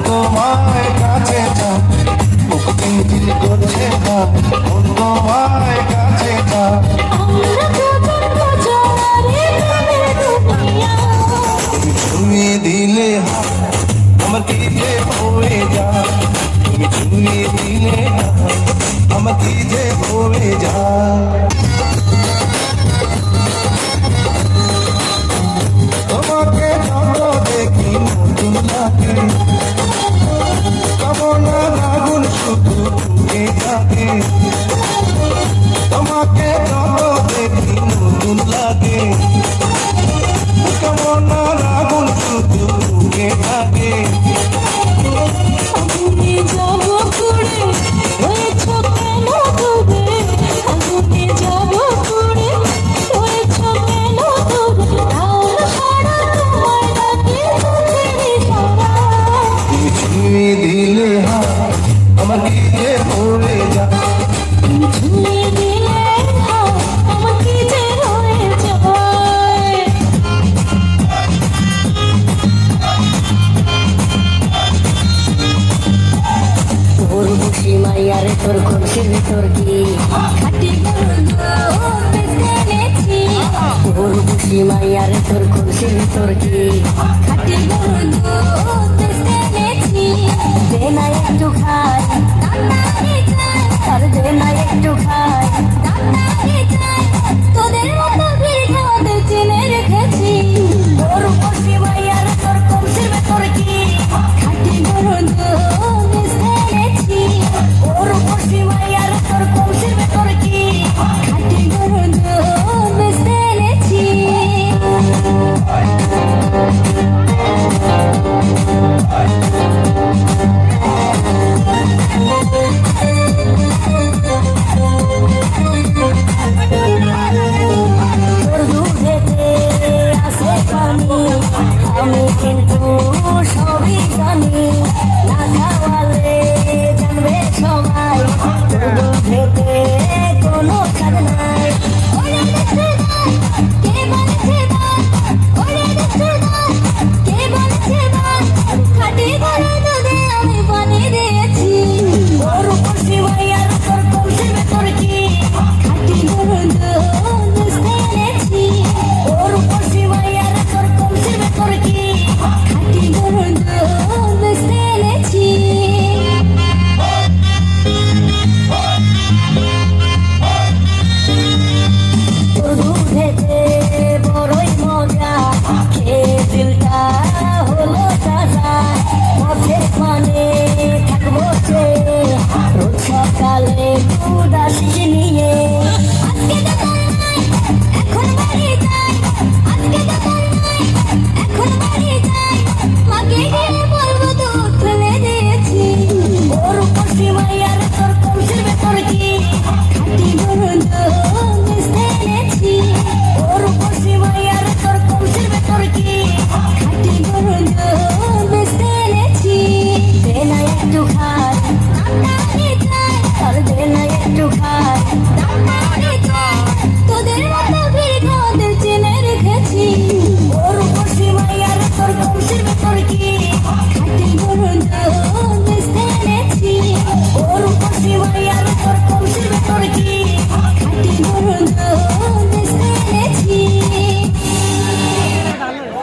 তোমার কাছে যা বুক চিনচিন করছে না তোমার কাছে যা তুমি দিলে আমার কি যে হয়ে যা তুমি ছুঁয়ে দিলে আমার কি যে হয়ে যা তোমাকে যত দেখি নতুন লাগে কেমন আগুন শুধু ফুটে থাকে তোমাকে যত দেখি নতুন লাগে কেমন আগুন শুধু ফুটে থাকে দিলে আমার কি যে হয়ে যা ছুঁয়ে দিলে আমার কি যে হয়ে যায় তোর খুশি মাইয়ার তোর খুশির ভিতর কি খাটি তোর খুশি মাইয়ার তোর খুশির ভিতর কি খাটি দেনা একটু খাই আর দেনা একটু খাই তোদের মতো ভিড় খাওয়াতে চিনে রেখেছি তোর খুশি মাইয়ার তোর খুশির ভেতর কি খাটি গরুদ মিশিয়েছি ওর খুশি মাইয়ার তোর খুশির ভেতর কি খাটি গরুদ মিশিয়েছি আমি কিন্তু সবই জানি না খাওয়ালে জানবে সবাই দুধেতে কোনো কাজ নাই কে বলছে খাটি ঘরে দুধে আমি পানি দিয়েছি ওর খুশি ভাইয়ার তোর খুশির ভেতর কি খাটি ঘরে দুধ এনেছি ওর খুশি ভাইয়ার তোর খুশির ভেতর কি খাটি ঘরে দুধ এনেছি তোর দুধেতে বড়ই মজা খেয়ে দিলটা হলো তাজা পথের পানে থাকবো রোজ সকালে দুধ আসি নিয়ে আজকে দোকান নাই এখন বাড়ি যাই আজকে দোকান নাই এখন বাড়ি যাই মাকে গিয়ে বলবো দুধ ফেলে দিয়েছি ওর খুশি মাইয়ার তোর খুশির ভেতর কি খাটি গরুদ মিশিয়েছি ওর খুশি মাইয়ার তোর খুশির ভেতর কি খাটি গরুদ মিশিয়েছি দেনা একটু খাই আর দেনা একটু খাই